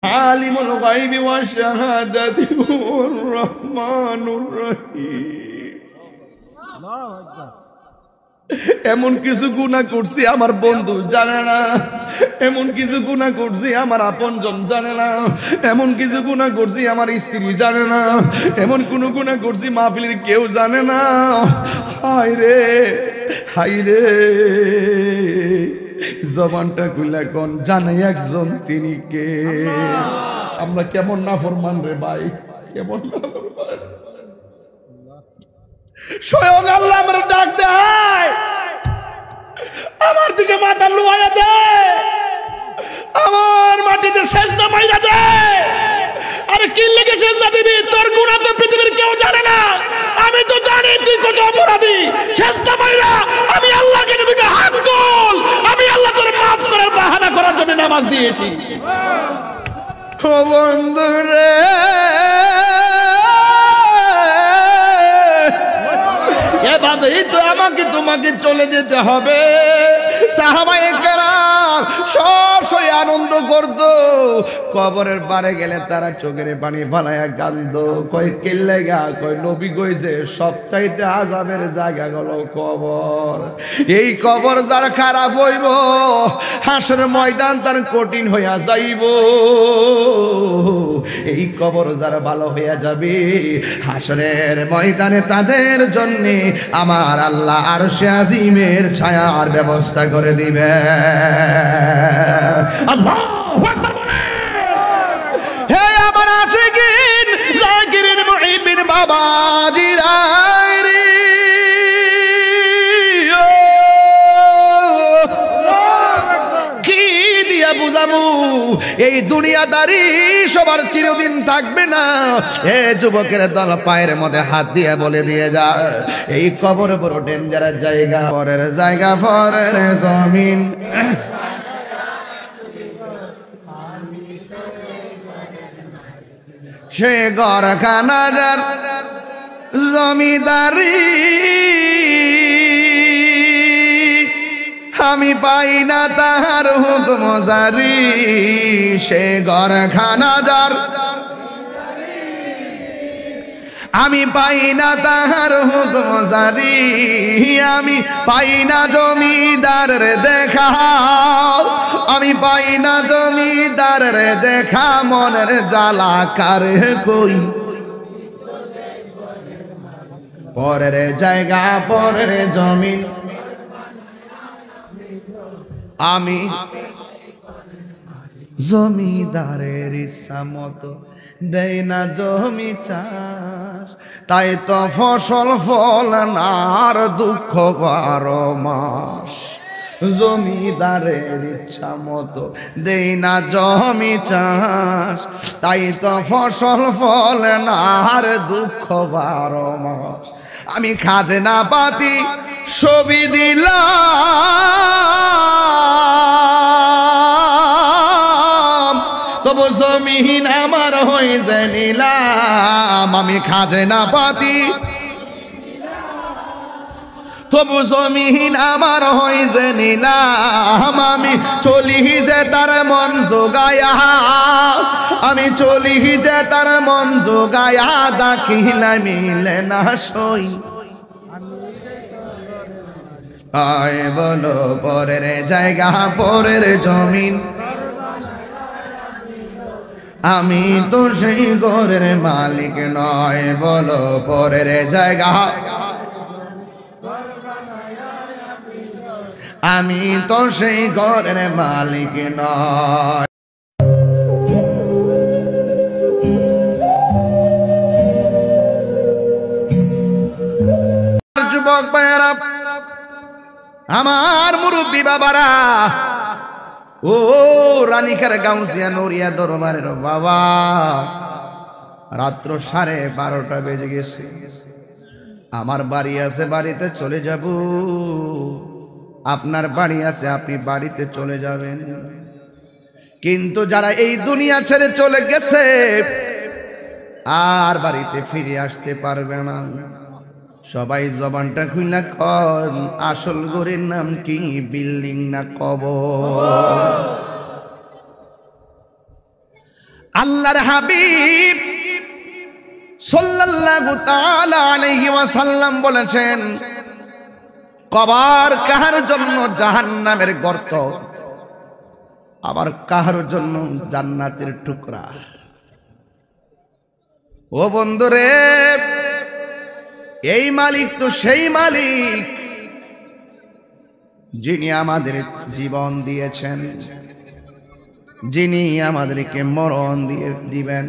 আলিমুল গায়বি wash শাহাদাতি হুর রহমানুর রহিম। এমন কিছু গুনাহ করছি আমার বন্ধু জানে না, এমন কিছু গুনাহ করছি আমার আপনজন জানে না, এমন কিছু গুনাহ করছি আমার স্ত্রী জানে না, এমন কোন গুনাহ করছি মাহফিলের কেউ জানে না। হায় রে হায় রে, জবানটা খুলে কোন জানে একজন, তিনি কে? আমরা কেমন নাফরমান রে ভাই, কেমন নাফরমান। স্বয়ং আল্লাহ আমার ডাক দেয়, আমার দিকে মাথা লুয়াইয়া দেয়, আমার মাটিতে সেজদা মাইরা দেয়। আরে কি লেগে সেজদা দিবি? তোর গুনাহ তো পৃথিবীর কেউ জানে না, আমি তো জানি তুই কত অপরাধী। সেজদা মাইরা আমি আল্লাহকে দুটো হাত গোল, আমি আল্লাহ তোর মাফ করার বাহানা করার জন্য নামাজ দিয়েছি। ও বন্ধুরে, এভাবেই তো আমাকে তোমাকে চলে যেতে হবে। সাহাবায়ে কেরাম সব সই আনন্দ করতো, কবরের পারে গেলে তারা চোখের পানি ফালাইয়া কাঁদতো। কয় কিল্লে গা, কয় নবী কইছে সবচাইতে আযাবের জায়গা হলো কবর। এই কবর যার খারাপ হইব, হাসরের ময়দান তার কঠিন হইয়া যাইব। এই কবর যারা ভালো হইয়া যাবে, হাসরের ময়দানে তাদের জন্য আমার আল্লাহ আরশে আজিমের ছায়ার ব্যবস্থা করে দিবে। আল্লাহু আকবার বলেন। হে আমার আশিকিন জাকিরিন মুহিবিন বাবাজিরা, এই দুনিয়াদারি সবার চিরদিন থাকবে না। এ যুবকের দল পায়ের মধ্যে হাত দিয়ে বলে দিয়ে যা, এই কবর বড় ডেঞ্জারাস জায়গা, পরের জায়গা পরের জমিন। সে ঘরখানা যার জমিদারি, আমি পাই না তাহার হুকুম জারি। সে ঘরখানা যার, আমি পাই না তাহার হুকুম জারি। আমি পাই না জমিদারের দেখা, আমি পাই না জমিদারের দেখা। মনের জ্বালা কারে কই, পরের জায়গা পরের জমিন। আমি জমিদারের ইচ্ছা মতো দেই না জমি চাষ, তাই তো ফসল ফল না আর দুঃখ 12 মাস। জমিদারের ইচ্ছা মতো দেই না জমি চাষ, তাই তো ফসল ফল না আর দুঃখ 12 মাস। আমি খাজনা পাতি ছবি দিলাম, তবু জমিন আমার হয়ে যায় নিলাম। আমি খাজনা পাতি, তবু জমিন আমার হয়ে যে নিলাম। আমি চলি যে তার মন জোগায়া, আমি চলি যে তার মন জোগায়া। দাখিলা মিলে না সই, আয় বলো পরের জায়গা পরের জমিন। আমি তো সেই ঘরের মালিক নয়, বলো পরের জায়গা। আমি তো সেই ঘরের মালিক নয়। যুবক ভাইয়েরা, আমার মুরব্বী বাবারা, ও রানীকার গাউসিয়া নড়িয়া দরবারের বাবা, রাত্র 12:30 বেজে গেছে। আমার বাড়ি আছে, বাড়িতে চলে যাব। আপনার বাড়ি আছে, আপনি বাড়িতে চলে যাবেন। কিন্তু যারা এই দুনিয়া ছেড়ে চলে গেছে আর বাড়িতে ফিরে আসতে পারবে না, সবাই জবানটা খুইলা কন, আসল ঘরের নাম কি, বিল্ডিং না কবর? আল্লাহর হাবিব সাল্লাল্লাহু তাআলা আলাইহি ওয়াসাল্লাম বলেছেন, কবর কাহার জন্য জাহান্নামের গর্ত, আবার কাহার জন্য জান্নাতের টুকরা। ও বন্ধুরে, এই মালিক তো সেই মালিক যিনি আমাদের জীবন দিয়েছেন, যিনি আমাদেরকে মরণ দিয়ে দিবেন।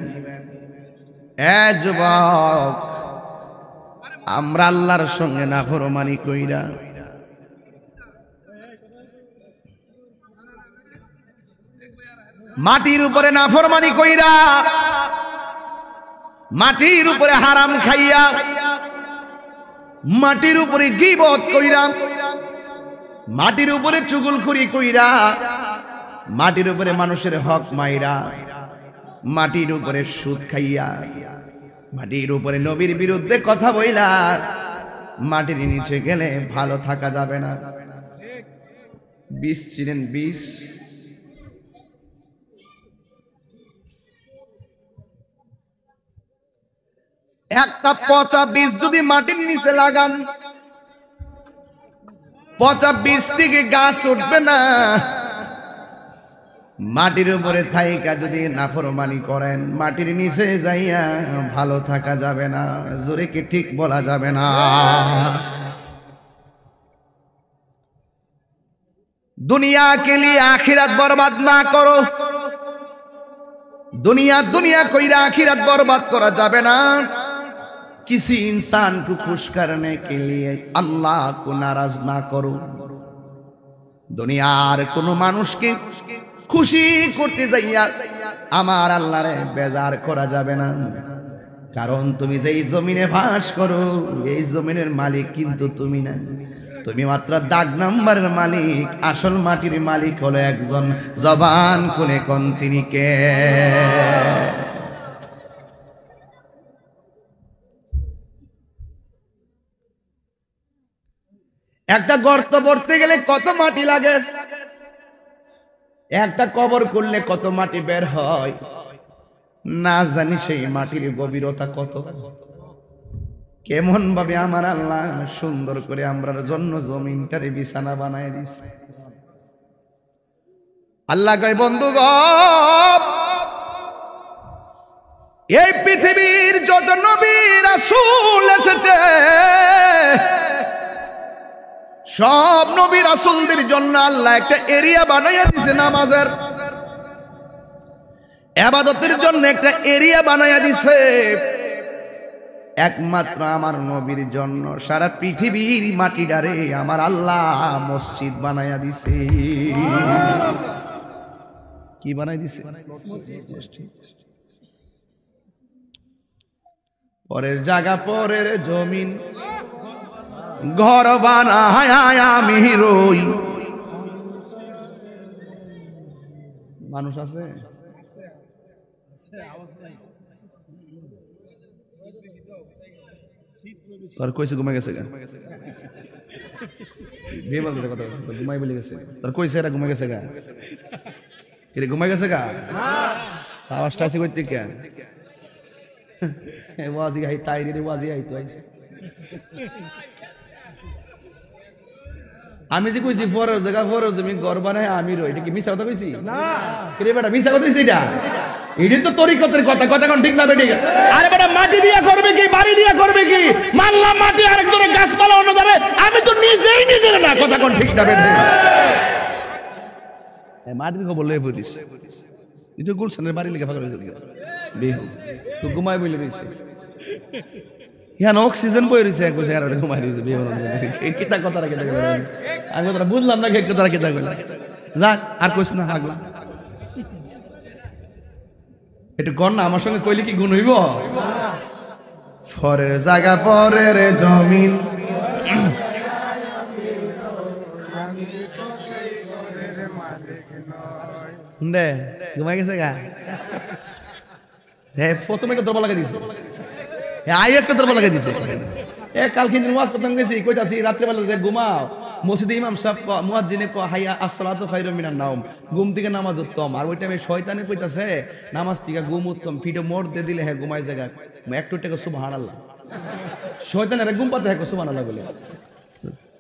এ যুবক, আমরা আল্লাহর সঙ্গে নাফরমানি কইরা মাটির উপরে নাফরমানি কইরা, মাটির উপরে হারাম খাইয়া, মাটির উপরে গীবত কইরা, মাটির উপরে চুগলখড়ি কইরা, মাটির উপরে মানুষের হক মাইরা, মাটির উপরে সুদ খাইয়া, মাটির উপরে নবীর বিরুদ্ধে কথা বইলা, মাটির নিচে গেলে ভালো থাকা যাবে না। বিষ চিনেন? বিষ, একটা পচা বীজ যদি মাটির নিচে লাগান, পচা বীজ থেকে গাছ উঠবে না। মাটির উপরে থাইকা যদি নাফরমানি করেন, মাটির নিচে যাইয়া ভালো থাকা যাবে না। জোরে কি ঠিক বলা যাবে না? দুনিয়া কে লিয়ে আখিরাত বরবাদ না করো। दुनिया दुनिया कोई आखिरत बर्बाद करा जाबे ना। किसी इंसान को खुश करने के लिए अल्लाह को नाराज ना करो। दुनियार कोनो मानुष के खुशी करते जाइया आमार आल्लाह रे बेजार करा जाबे ना। कारण तुमी जेई जमीने बास करो এই জমিনের মালিক কিন্তু তুমি না, তুমি মাত্র দাগ নাম্বারের মালিক। আসল মাটির মালিক হলো একজন, জবান খুলে কোন তিনি কে? একটা গর্ত ভরতে গেলে কত মাটি লাগে, একটা কবর করলে কত মাটি বের হয় না জানি। সেই মাটির গভীরতা কত, কেমন ভাবে আমার আল্লাহ সুন্দর করে আমরার জন্য জমিনটারে বিছানা বানায় দিছে। আল্লাহ কয় বন্ধুগণ, এই পৃথিবীর যত নবী রাসূল এসেছে সব নবী রাসূলদের জন্য আল্লাহ একটা এরিয়া বানাইয়া দিছে, নামাজের ইবাদতের জন্য একটা এরিয়া বানাইয়া দিছে। একমাত্র আমার নবীর জন্য সারা পৃথিবীর মাটিটারে আমার আল্লাহ মসজিদ বানাইয়া দিছে। কি বানাই দিছে? পরের জায়গা পরের জমিন ঘর বানায় আমি রই। মানুষ আছে তোর কইছে ঘুমাই গেছে গা, ঘুমাই বলে গেছে তোর কইছে এরা ঘুমাই গেছে গা, কিরে ঘুমাই গেছে গা? আওয়াজটা আছে কইতে কে? ওয়াজি হাই তাই রে, ওয়াজি হাই তো আইছে। আমি যে কইছি ফরজ জায়গা ফরজ জমি ঘর বানায় আমি রই, এটা কি মিছা কথা কইছি? না কিরে বেটা, মিছা কথা কইছি এটা? এটি তো তরিকতের কথা, কথা কোন ঠিক না বেটি? আরে বেটা মাটি দিয়া করবে কি, বাড়ি দিয়া করবে কি? মানলাম মাটি আরেকজনের গাছপালা অন্য যাবে, আমি তো নিজেই নিজের না, কথা কোন ঠিক না বেটি? মাটির খবর লয়ে পড়িস, এটা গুলশানের বাড়ি লেগে ফাঁকা হয়েছে বিহু তো ঘুমাই বলে রয়েছে। হ্যাঁ অক্সিজেন বই রয়েছে এক বছর ঘুমাই রয়েছে বিহু। কিতা কথা রাখে আমি কথা বুঝলাম না, কথা রাখে যাক আর কইস না। একটু গণ না, আমার সঙ্গে কইলে কি গুণ হইব? পরের জায়গা পরের জমিন দে ঘুমাই গেছে গা। হ্যাঁ প্রথমে একটা দরবার লাগাই দিছে, আই একটা দরবার লাগাই দিছে। কাল কিন্তু ওয়াজ করতাম গেছি, কইতাছি রাত্রেবেলা যে ঘুমাও মসজিদে ইমাম সাহেব মুয়াজ্জিনে কয় হাইয়া আসসালাতু খায়রুম মিনান নাওম, ঘুম থেকে নামাজ উত্তম। আর ওই টাইমে শয়তানে কইতাছে নামাজ থেকে ঘুম উত্তম, ফিটে মোড় দিয়ে দিলে হ্যাঁ ঘুমায় জায়গা একটু টাকা সুবহানাল্লাহ। শয়তানের ঘুম পাতে হ্যাঁ সুবহানাল্লাহ বলে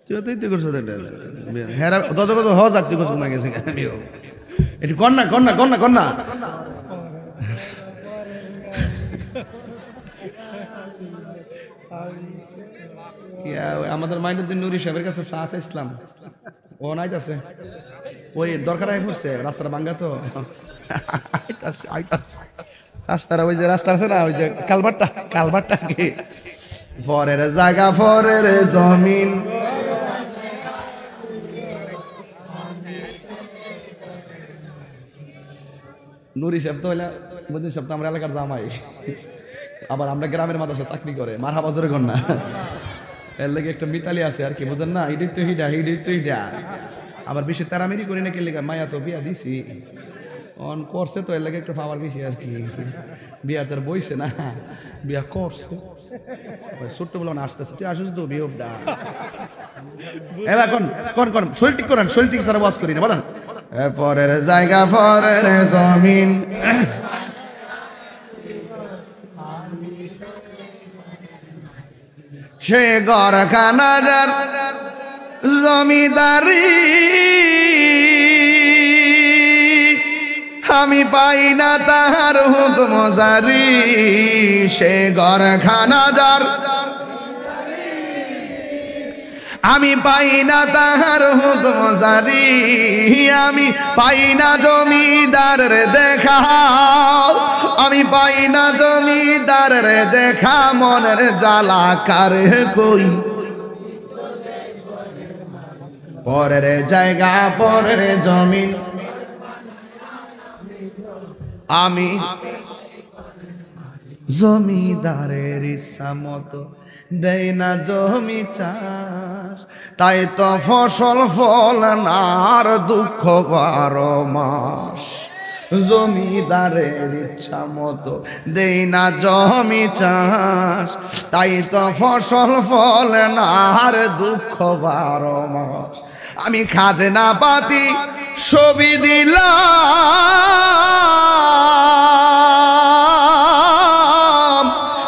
তুই করছো হ্যাঁ তত কত হ যাক তুই ঘুমাই গেছে একটু কন্যা কন্যা কন্যা কন্যা আমাদের মাইনুদ্দিন নুরি সাহেবের কাছে চা চাইছিলাম, ও নাইতাছে, ওই দরকার হয়ে পড়ছে রাস্তাটা ভাঙ্গা তো রাস্তাটা ওই যে রাস্তা আছে না ওই যে কালবারটা কি পরের জায়গা পরের জমিন নুরি সাহেব তো হইলা বুঝলি সাহেব তো আমরা এলাকার জামাই, আবার আমরা গ্রামের মাদ্রাসা চাকরি করে মারহাবা জোরে কন্যা, এর লাগে একটা মিতালি আছে আর কি বুঝেন না, হিডি তো হিডা আবার বেশি তারামেরি করি না কে লেগে মায়া তো বিয়া দিছি অন করছে তো এর লাগে একটু পাওয়ার বেশি আর কি, বিয়া তোর বইছে না বিয়া করছে ছোট্ট বলে আসতেছে তুই আসিস তো বিয়োগটা এবার কোন শরীর ঠিক করেন, শরীর ঠিক সারা ওয়াজ করি না বলেন পরের জায়গা পরের জমিন সে গড়খানা যার জমিদারি আমি পাই না তাহার হুকুম জারি, সে গড়খানা যার আমি পাই না তাহার হুকুম জারি, আমি পাই না জমিদারের দেখা, আমি পাই না জমিদারের দেখা, মনের জ্বালা কারে কই পরের জায়গা পরের জমিন আমি জমিদারের ইচ্ছা মতো দেয় না জমি চাষ, তাই তো ফসল ফল নার দুঃখ 12 মাস, জমিদারের ইচ্ছা মতো দেই না জমি চাষ, তাই তো ফসল ফল নার দুঃখ 12 মাস, আমি খাজনা পাতি ছবি দিলাম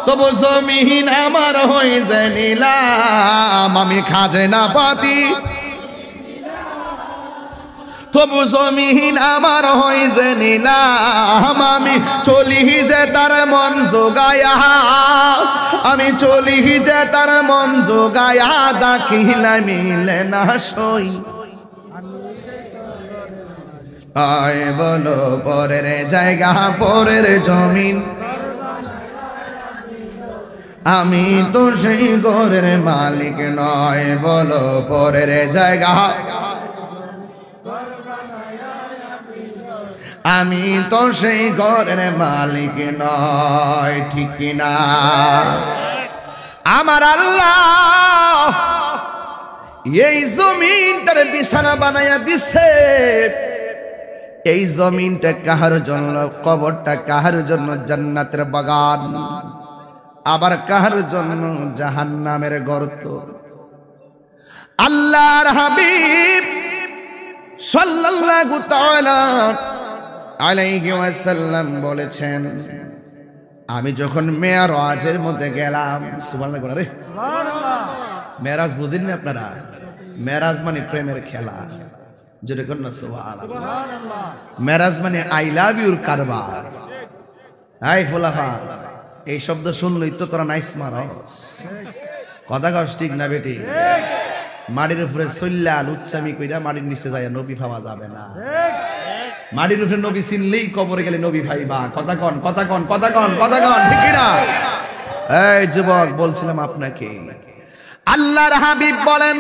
তবু জমিন আমার হয়ে যায় নিলাম, আমি খাজনা পাতি তবু জমিন আমার হয়ে যে নিলাম, আমি চলি যে তার মন জোগায়া, আমি চলি যে তার মন জোগায়া, দাখিলা মিলে না সই আয় বলো পরের জায়গা পরের জমিন আমি তো সেই ঘরের মালিক নয়, বলো পরের জায়গা আমি তো সেই ঘরের মালিক নয়, ঠিক কিনা আমার আল্লাহ এই জমিনটার বিছানা বানাইয়া দিছে, এই জমিনটা কাহার জন্য, কবরটা কাহার জন্য জান্নাতের বাগান, আবার কাহার জন্য জাহান্নামের গর্ত। আল্লাহর হাবিব সাল্লাল্লাহু তাআলা আলাইহি ওয়াসাল্লাম বলেছেন, আমি যখন মেরাজের মধ্যে গেলাম, সুবহানাল্লাহ বলে রে সুবহানাল্লাহ, মেরাজ বুঝেন না আপনারা? মেরাজ মানে প্রেমের খেলা, যেটা কোন না সুবহানাল্লাহ। মেরাজ মানে আই লাভ ইউর কারবার। হাই ফুলাফা, এই শব্দ শুনলই তো তোরা নাইস মারস, কথা কস ঠিক না বেটি? মাটির উপরে চল্লা লুচ্চামি কইরা মাটির নিচে যায় নবী পাওয়া যাবে না, মাটির উপরে নবী চিনলেই কবরে গেলে নবী ভাইবা। কথা কন কথা কন কথা কন কথা কন, ঠিক না? এই যুবক বলছিলাম আপনাকে, আল্লাহর হাবিব বলেন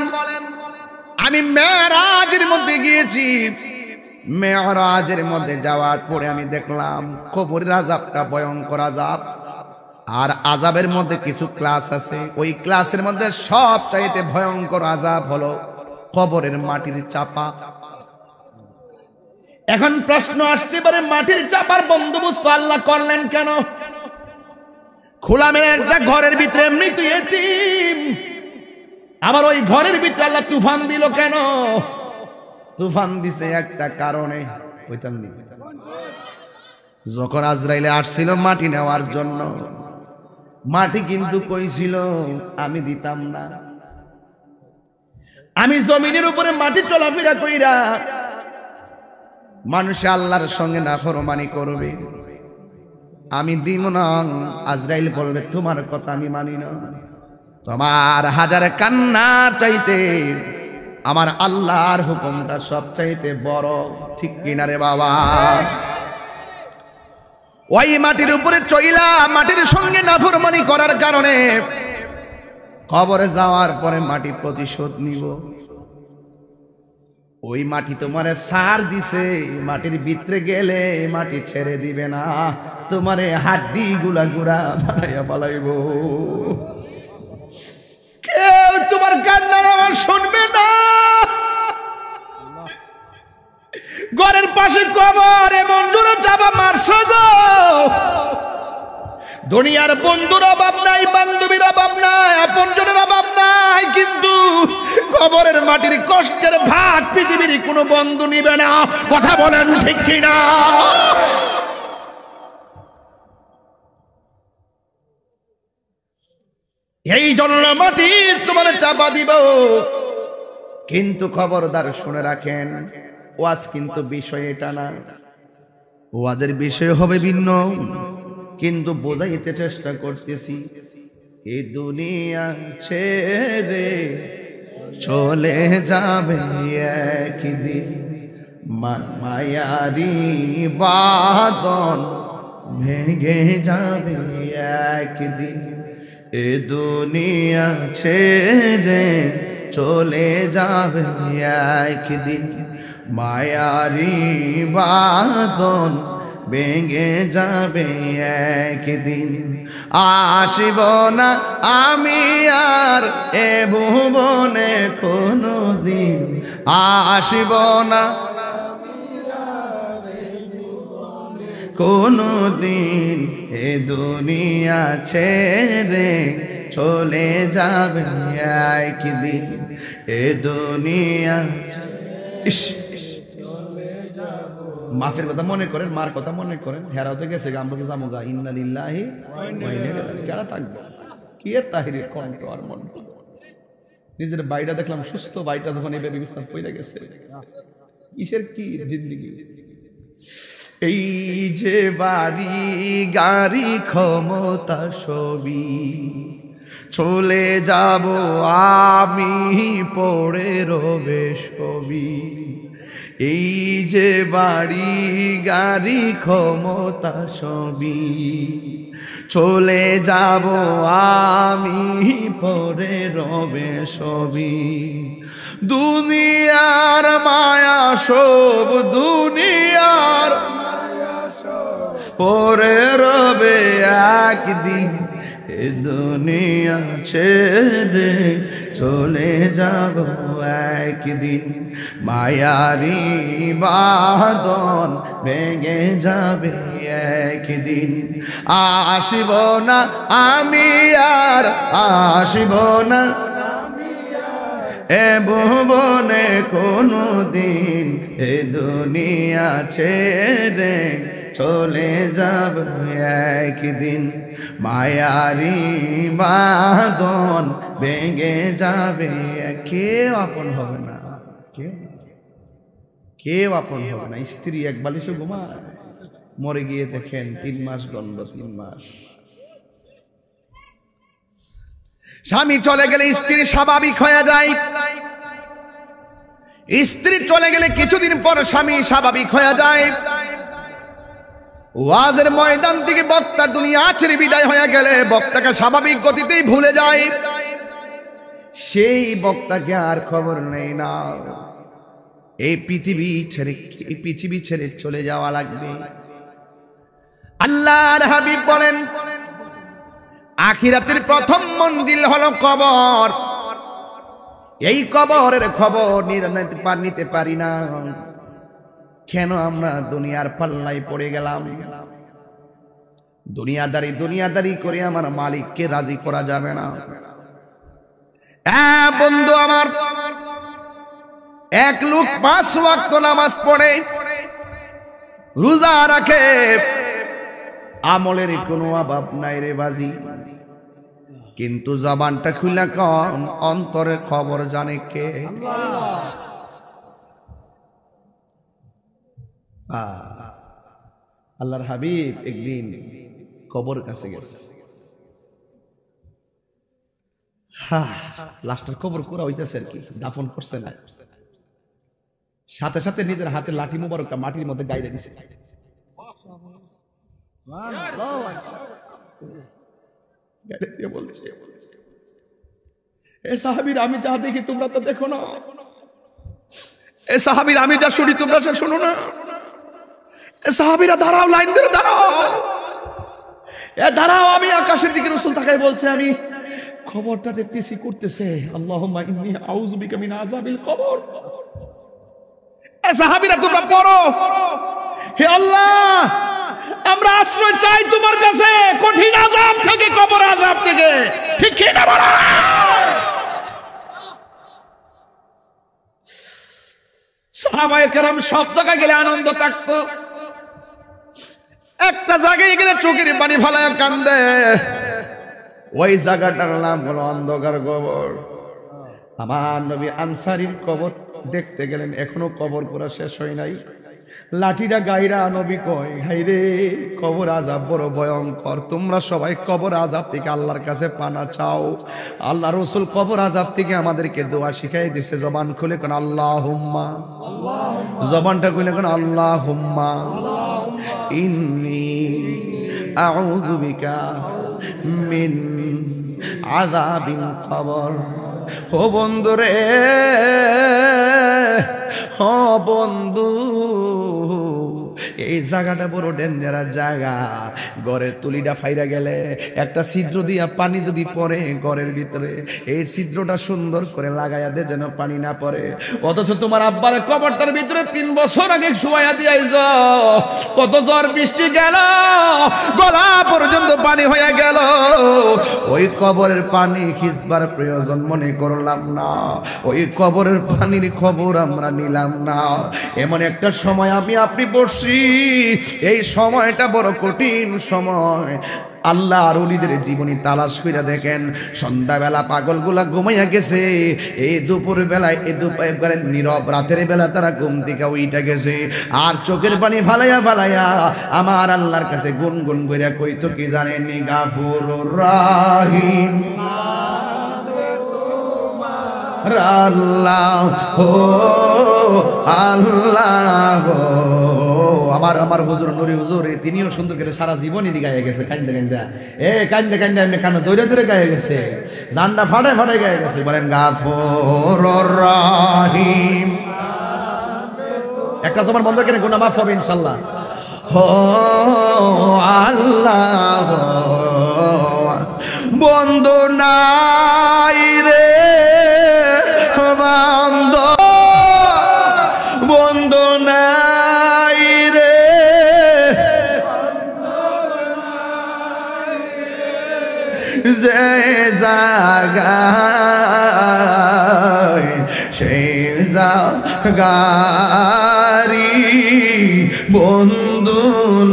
আমি মেরাজের মধ্যে গিয়েছি, মেরাজের মধ্যে যাওয়ার পরে আমি দেখলাম কবরের আযাবটা ভয়ঙ্কর আযাব, আর আযাবের মধ্যে কিছু ক্লাস আছে, ওই ক্লাসের মধ্যে সবচাইতে ভয়ঙ্কর আযাব হলো কবরের মাটির চাপা। এখন প্রশ্ন আসতে পারে, মাটির চাপার বন্দোবস্ত আল্লাহ করলেন কেন? খোলামেলা একটা ঘরের ভিতরে মৃত ইতিম আবার ওই ঘরের ভিতরে আল্লাহ তুফান দিল কেন? তুফান দিছে একটা কারণে। যখন আজরাইলে আসছিল মাটি নেওয়ার জন্য, মাটি কিন্তু কইছিল আমি দিতাম না। আমি জমিনের উপরে মাটি চলাফেরা কইরা মানুষ আল্লাহর সঙ্গে নাফরমানি করবে, আমি দিব না। আজরাইল বলবে তোমার কথা আমি মানি না। তোমার হাজার কান্নার চাইতে আমার আল্লাহর হুকুমটা সব চাইতে বড়, ঠিক কিনা রে বাবা? ওই মাটির উপরে চইলা মাটির সঙ্গে নাফরমানি করার কারণে কবরে যাওয়ার পরে মাটি প্রতিশোধ নিব। ওই মাটি তোমারে সার দিছে, মাটির ভিতরে গেলে মাটি ছেড়ে দিবে না, তোমারে হাড্ডি গুলা গুড়া বানাইয়া পালাইব। কেউ তোমার কান্না আমার শুনবে না। ঘরের পাশে কবর, এমন জোরে চাপা মারছো গো। দুনিয়ার বন্ধুর অভাব নাই, বান্ধবীর অভাব নাই, আপনজনের অভাব নাই, কিন্তু কবরের মাটির কষ্টের ভাগ পৃথিবীর কোনো বন্ধু নিবে না। কথা বলেন ঠিক কিনা? এই জন্য মাটি তোমার চাপা দিব। কিন্তু খবরদার শুনে রাখেন, ওয়াজ কিন্তু বিষয় এটা না, ওয়াজের বিষয় হবে ভিন্ন। কিন্তু বোঝাইতে চেষ্টা করতেছি, এই দুনিয়া ছেড়ে চলে যাবে একদিন, মায়ারি বাঁধন ভেঙে যাবে একদিন। এ দুনিয়া ছেড়ে চলে যাবে একদিন, মায়ারি বাঁধন ভেঙে যাবে একদিন। আসিব না আমি আর এ ভুবনে কোনো দিন, আসিব না কোনো দিন, এ দুনিয়া ছেড়ে চলে যাবে একদিন, এ দুনিয়া। মাফের কথা মনে করেন, মার কথা মনে করেন, হেরাও তো গেছে, আমরা তো যাবো গা। ইন্না লিল্লাহি ওয়া ইন্না ইলাইহি রাজিউন। কেন থাকবো? কি এর তাহিরের কণ্ঠ আর মন। নিজের বাইটা দেখলাম সুস্থ, বাইটা যখন এইভাবে বিছানা পড়ে গেছে, কিসের কি জিন্দেগি। এই যে বাড়ি গাড়ি ক্ষমতা সবই চলে যাব আমি, পড়ে রবে সবই। এই যে বাড়ি গাড়ি ক্ষমতা সবই চলে যাব আমি, পড়ে রবে সবই। দুনিয়ার মায়া সব, দুনিয়ার পড়ে রবে একদিন, এ দুনিয়া ছেড়ে চলে যাব একদিন, মায়ারি বাঁধন ভেঙে যাবে একদিন। আসিব না আমি আর, আসিব না এ ভুবনে কোনো দিন, এ দুনিয়া ছেড়ে চলে যাব একদিন, মায়ারি বাঁধন ভেঙে যাবে। কেউ আপন হবে না, কেউ আপন হবে না। স্ত্রী এক বালিশে ঘুমায়, মরে গিয়ে দেখেন 3 মাস গন্ড, 3 মাস। স্বামী চলে গেলে স্ত্রী স্বাভাবিক হয়ে যায়, স্ত্রী চলে গেলে কিছুদিন পর স্বামী স্বাভাবিক হয়ে যায়। ওয়াজের ময়দান থেকে বক্তা দুনিয়া ছেড়ে বিদায় হয়ে গেলে বক্তাকে স্বাভাবিক গতিতেই ভুলে যায়, সেই বক্তাকে আর খবর নেই না। এই পৃথিবী ছেড়ে চলে যাওয়া লাগবে। আল্লাহর হাবিব বলেন, আখিরাতের প্রথম মঞ্জিল হলো কবর। এই কবরের খবর নিতে পারি না কেন? আমরা দুনিয়ার পাল্লায় পড়ে গেলাম। দুনিয়াদারি করে আমার মালিককে রাজি করা যাবে না। বন্ধু আমার, এক লোক 5 ওয়াক্ত নামাজ পড়ে, রোজা রাখে, আমলের কোনো অভাব নাই রে বাজি, কিন্তু জবানটা খুলে কম, অন্তরের খবর জানে কে? আল্লাহর হাবিব একদিন কবর কাছে গেছে। লাশটার কবর করা হইতেছে আর কি, দাফন করছে না, সাথে সাথে নিজের হাতে লাঠি মুবারকটা মাটির মধ্যে গাইড়ে দিছে। বলছে, এ সাহাবীর আমি যা দেখি তোমরা তো দেখো না, এ সাহাবীর আমি যা শুনি তোমরা সে শোনো না। এ সাহাবীরা দাঁড়াও, লাইন ধরে দাঁড়াও, এ দাঁড়াও। আমি আকাশের দিকে রাসূল তাকায় বলছে, আমি খবরটা দেখতেছি, করতেছে আল্লাহুম্মা ইন্নী আউযু বিকা মিন আযাবিল কবর। এ সাহাবীরা তোমরা পড়ো, হে আল্লাহ আমরা আশ্রয় চাই তোমার কাছে কঠিন আযাব থেকে, কবর আযাব থেকে। ঠিক কি না বলো? সাহাবায়ে কেরাম সব জায়গায় গেলে আনন্দ থাকতো, একটা জায়গায় গেলে চোখের পানি ফেলায় কান্দে। ওই জায়গাটার নাম হলো অন্ধকার কবর। আমার নবী আনসারীর কবর দেখতে গেলেন, এখনো কবর করা শেষ হয় নাই। লাঠিটা গাইরা নবী কয়, হাইরে কবর আযাব বড় ভয়ঙ্কর, তোমরা সবাই কবর আযাব থেকে আল্লাহর কাছে পানা চাও। আল্লাহ রাসূল কবর আযাব থেকে আমাদেরকে দোয়া শিখাই দিয়েছে। জবান খুলে কোন আল্লাহুম্মা, জবানটা খুলে কোন আল্লাহুম্মা ইন্নী আউযু বিকা মিন আযাবিল কবর। ও বন্ধু রে, ও বন্ধু, এই জায়গাটা বড় ডেঞ্জারাস জায়গা। ঘরের তুলিটা ফাইরা গেলে একটা ছিদ্র দিয়া পানি যদি পড়ে ঘরের ভিতরে, এই ছিদ্রটা সুন্দর করে লাগাইয়া দে যেন পানি না পড়ে। অথচ তোমার আব্বার কবরটার ভিতরে 3 বছর আগে শুয়াইয়া দিয়াইছ, কত ঝড় বৃষ্টি গেল, গলা পর্যন্ত পানি হয়ে গেল। ওই কবরের পানি খিচবার প্রয়োজন মনে করলাম না, ওই কবরের পানির খবর আমরা নিলাম না। এমন একটা সময় আমি আপনি বসছি, এই সময়টা বড় কঠিন সময়। আল্লাহ আর ওলিদের জীবনী তালাশ করে দেখেন, সন্ধ্যাবেলা পাগলগুলা ঘুমাইয়া গেছে, এই দুপুর বেলায় নীরব রাতের বেলা তারা ঘুম থেকে উইটা গেছে, আর চোখের পানি ফালাইয়া ফালাইয়া আমার আল্লাহর কাছে গুনগুন কইরা কইতো কি জানেন, গাফুরুর রহিম আল্লাহ হো আল্লাহ। আমার হুজুর নুরি হুজুর তিনিও সুন্দর করে সারা জীবনই গায়ে গেছে, কান্দে কান্দা, কান্দে কান্দে এমনি কানো দৌড়ে দৌড়ে গায়ে গেছে, জানটা ফাটায় ফাটায় গায়ে গেছে। বলেন গাফুরুর রহিম। একটা সময় বন্ধ করে গুনাহ মাফ হবে ইনশাআল্লাহ। হো আল্লাহ বন্ধু নাই রে বন্ধ, বন্ধু নাই রে, যে জাগায় সেই জাগারি বন্ধু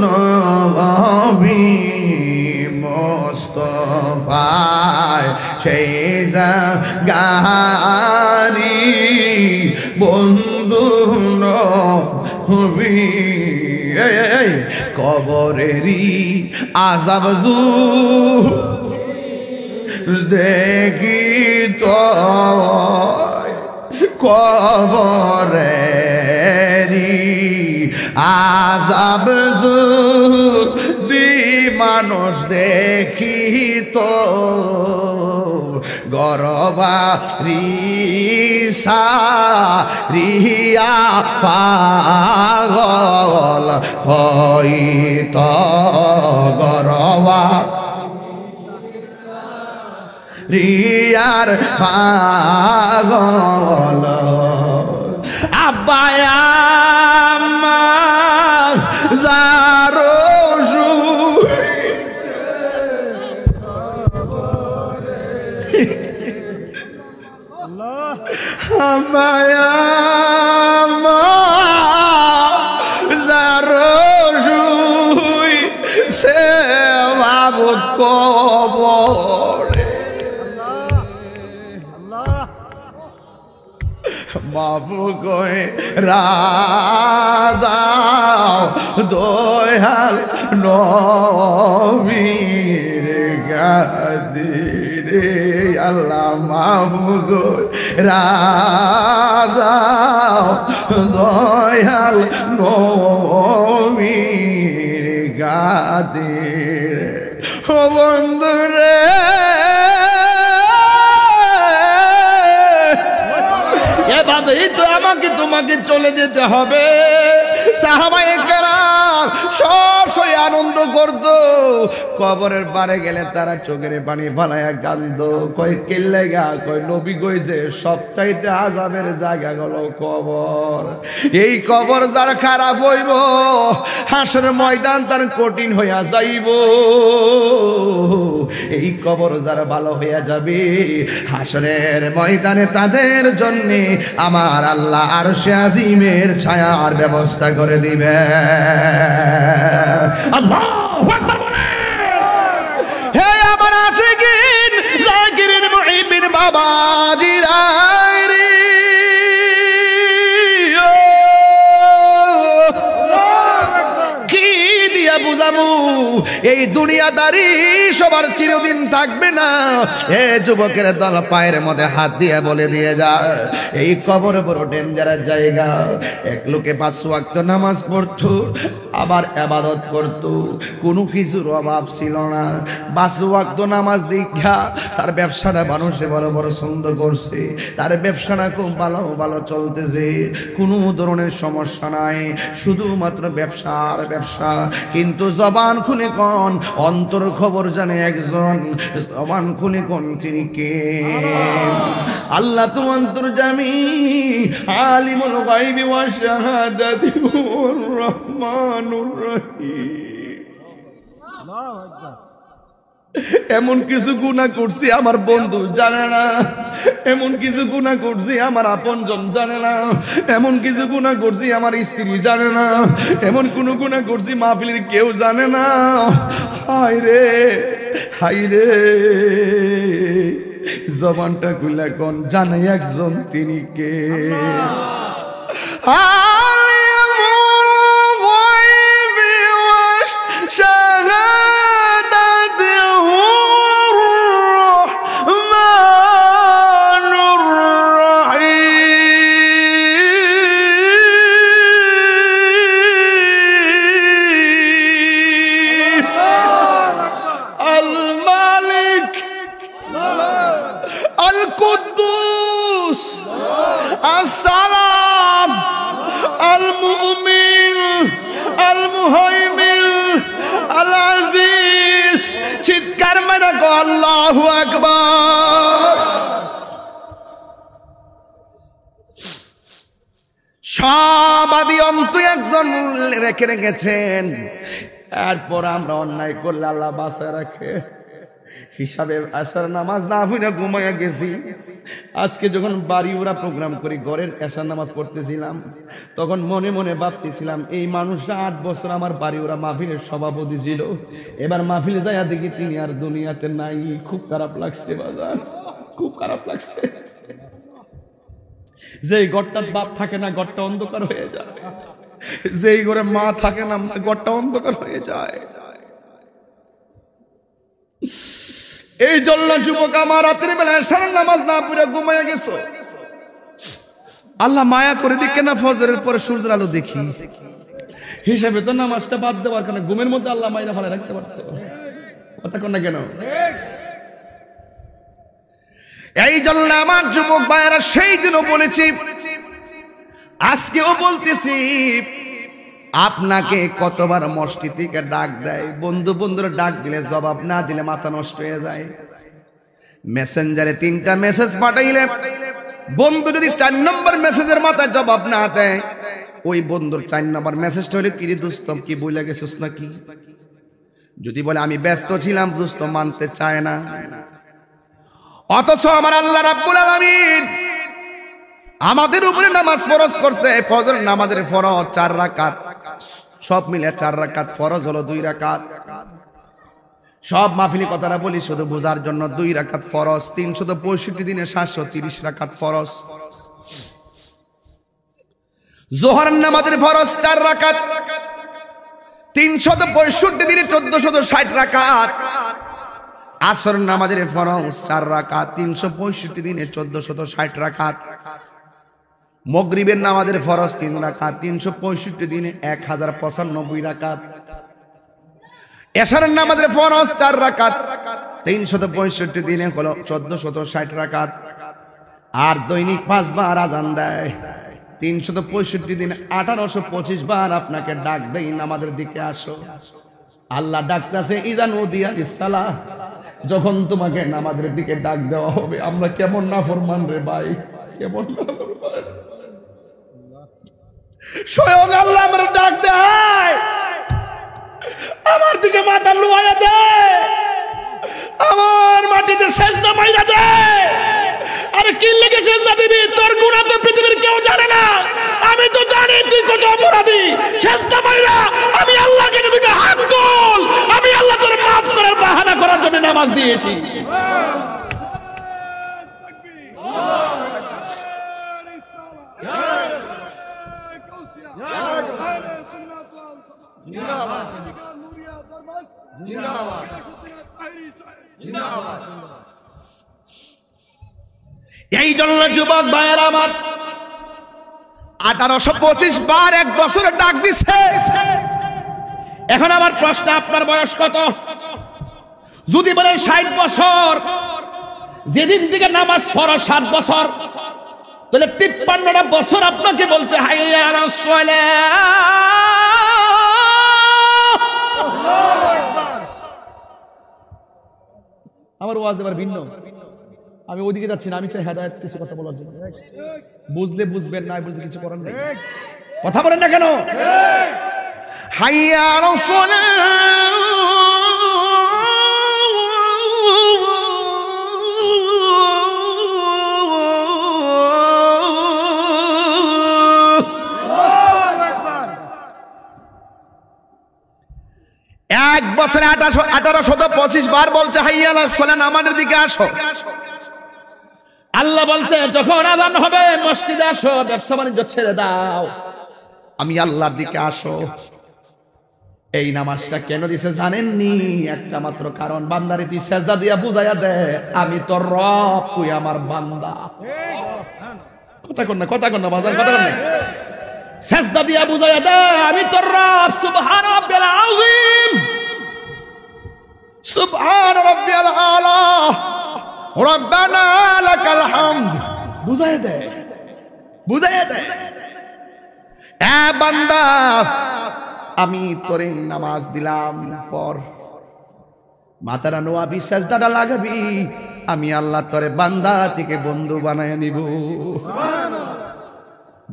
নবী মোস্তফায়, সেই জাগারি বন্ধু নবী। কবরেরই আযাব দেখি তো, কবরেরই আযাব যদি মানুষ দেখি তো, গরবারি সারিয়া পাগল হইত, গরবা রিয়ার পাগল। আব্বায়া যারো মায়া যারুই সে মাবুদ কবরে বাবু কয়ে রাদাও দয়াল নবীর গাদিরে আল্লাহ বাবু কয়ে রাদাও দয়াল নবীর গাদিরে ও বন্ধুরে এভাবেই তো আমাকে তোমাকে চলে যেতে হবে। সাহাবায়ে কেরাম সব সই আনন্দ করত, কবরের পারে গেলে তারা চোখের পানি ফালাইয়া কাঁদতো। কয় কেল্লে গা, কয় নবী কইছে সবচাইতে আযাবের জায়গা হলো কবর। এই কবর যার খারাপ হইব হাসরের ময়দান তার কঠিন হইয়া যাইব। এই কবর যার ভালো হইয়া যাবে হাসরের ময়দানে তাদের জন্য আমার আল্লাহ আরশে আজিমের ছায়ার ব্যবস্থা করে দিবে। আল্লাহু আকবার বলেন। হে আমার আশিকিন জাকিরিন মুহিবিন বাবাজিরা বুঝাবো এই দুনিয়াদারি সবার চিরদিন থাকবে না। এ যুবকের দল পায়ের মধ্যে হাত দিয়ে বলে দিয়ে যায় এই কবর বড় ডেঞ্জারাস জায়গা। এক লোকে 5 ওয়াক্ত নামাজ পড়তো, আবার ইবাদত করতো, কোনো কিছুর অভাব ছিল না। 5 ওয়াক্ত নামাজ দীক্ষা তার ব্যবসাটা মানুষে বড় বড় সুন্দর করছে, তার ব্যবসাটা খুব ভালো ভালো চলতেছে, কোনো ধরনের সমস্যা নাই, শুধুমাত্র ব্যবসা আর ব্যবসা। কিন্তু জবান খুলে কোন অন্তর খবর জানে একজন, জবান খুলে কোন তিনি কে? আল্লাহ তো অন্তর্যামী, আলিমুল গায়বি ওয়া শাহাদাতি ওয়ার রহমানুর রহিম। আল্লাহু আকবার। এমন কিছু গুনাহ করছি আমার বন্ধু জানে না, এমন কিছু গুনাহ করছি আমার আপনজন জানে না, এমন কিছু গুনাহ করছি আমার স্ত্রী জানে না, এমন কোন গুনাহ করছি মাহফিলের কেউ জানে না। হায় রে হায় রে, জবানটা খুলে কোন জানে একজন তিনি কে? السلام المؤمن المهيمن العزيز চিৎকার মেরে কো আল্লাহু আকবার। সব আদি অন্ত একজন রেখে রেখেছেন, এরপর আমরা অন্যায় করলে আল্লাহ বাঁচায় রাখে। হিসাবে আশার নামাজ না হইনা ঘুমাইয়া গেছি। আজকে যখন বাড়ি ওরা প্রোগ্রাম করি, ঘরের আশার নামাজ পড়তেছিলাম, তখন মনে মনে ভাবতেছিলাম এই মানুষটা 8 বছর আমার বাড়ি ওরা মাহফিলের সভাপতি ছিল, এবার মাহফিলে যাইয়া দেখি তিনি আর দুনিয়াতে নাই। খুব খারাপ লাগছে বাজার, খুব খারাপ লাগছে। যেই ঘরটার বাপ থাকে না ঘরটা অন্ধকার হয়ে যায়, যেই ঘরে মা থাকে না ঘরটা অন্ধকার হয়ে যায়। এই জন্য যুবক আমার রাতের বেলা সারা নামাজ না পড়ে ঘুমাইয়া গেছো, আল্লাহ মায়া করে দিক কেনা ফজরের পরে সূর্যের আলো দেখি। হিসাবে তো নামাজটা বাদ দেওয়ার কারণে ঘুমের মধ্যে আল্লাহ মায়েরা ভালো রাখতে পারত। কথা কোন না কেন? এই জন্য আমার যুবক ভাইয়েরা সেই দিনও বলেছি, আজকেও বলতেছি, আপনাকে কতবার মসজিদ থেকে ডাক দেয়, বন্ধু বন্ধুরা ডাক দিলে জবাব না দিলে মাথা নষ্ট হয়ে যায়। মেসেঞ্জারে 3টা মেসেজ পাঠাইলে বন্ধু যদি 4 নম্বর মেসেজের মাথায় জবাব না দেয়, ওই বন্ধুর 4 নম্বর মেসেজটা হলে কি রে দোস্ত কি বলে গেছিস নাকি? যদি বলে আমি ব্যস্ত ছিলাম, দোস্ত মানতে চায় না। অথচ আমার আল্লাহ রাব্বুল আলামিন আমাদের উপরে নামাজ ফরজ করছে, ফজর নামাজের ফরজ 4 রাকাত, সব মিলে 4 রাকাত, ফরজ হলো 2 রাকাত। সব মাহফিলি কথাটা বলি শুধু বোঝার জন্য। 2 রাকাত ফরজ, 365 দিনে 730 রাকাত ফরজ। যোহর নামাজের ফরজ 4 রাকাত, 365 দিনে 1460 রাকাত। আসর নামাজের ফরজ 4 রাকাত, 365 দিনে 1460 রাকাত। মাগরিবের নামাজের ফরজ 3 রাকাত, 365 দিনে 1095 রাকাত। এশারের নামাজের ফরজ 4 রাকাত, 365 দিনে হলো 1460 রাকাত। আর দৈনিক 5 বার আজান দেয়, 365 দিনে 1825 বার আপনাকে ডাক দেই নামাজের দিকে আসো। আল্লাহ ডাকতেছে ইজা নুদিয়া লিসসালাহ, যখন তোমাকে নামাজের দিকে ডাক দেওয়া হবে। আমরা কেমন নাফরমান রে ভাই, কেমন নাফরমান। স্বয়ং আল্লাহ আমার ডাক দেয়, আমার দিকে মাথা লুয়াইয়া দেয়, আমার মাটিতে সেজদা মাইরা দেয়। আরে কি লেগে সেজদা দিবি? তোর গুনাহ তো পৃথিবীর কেউ জানে না, আমি তো জানি তুই কত অপরাধী। সেজদা মাইরা আমি আল্লাহকে দুটো হাত তোল, আমি আল্লাহ তোর মাফ করার বাহানা করার জন্য নামাজ দিয়েছি। এই জন্য যুবক ভাইয়েরা আমার 1825 বার 1 বছরে ডাক দিছে। এখন আমার প্রশ্ন, আপনার বয়স কত? যদি বলেন 60 বছর, যেদিন থেকে নামাজ ফরজ 7 বছর, তাহলে 53টা বছর আপনাকে বলছে হাইয়া আলাস সালাহ। আমার ওয়াজ এবার ভিন্ন, আমি ওইদিকে যাচ্ছি না, আমি চাই হেদায়েত কিছু কথা বলার জন্য। বুঝলে বুঝবেন, না বুঝলে কিছু করার নেই। কথা বলেন না কেন? হাইয়া আলাস সালাহ, এক বছরে 1825 বার বলছে হাইয়া আলাস সালাহ, নামাজের দিকে আসো। আল্লাহ বলছে যখন আযান হবে মসজিদে আসো, ব্যবসা বাণিজ্য ছেড়ে দাও, আমি আল্লাহর দিকে আসো। এই নামাজটা কেন দিছে জানেননি? একটা মাত্র কারণ, বান্দারে তুই সেজদা দিয়া বুঝাইয়া দে আমি তোর রব, তুই আমার বান্দা। কথা কর না, কথা কর না বাজার, কথা কর না। সেজদা দিয়া বুঝাইয়া দে আমি তোর রব। সুবহান রাব্বিল আযীম, সুবহান রাব্বিয়াল আলা, রব্বানা লাকাল হামদ। বুঝাইয়া দে, বুঝাইয়া দে এ বান্দা, আমি তোরে নামাজ দিলাম, পর মাথাটা নোয়াবি, সেজদাটা লাগাবি, আমি আল্লাহ তোরে বান্দা থেকে বন্ধু বানায় নিব।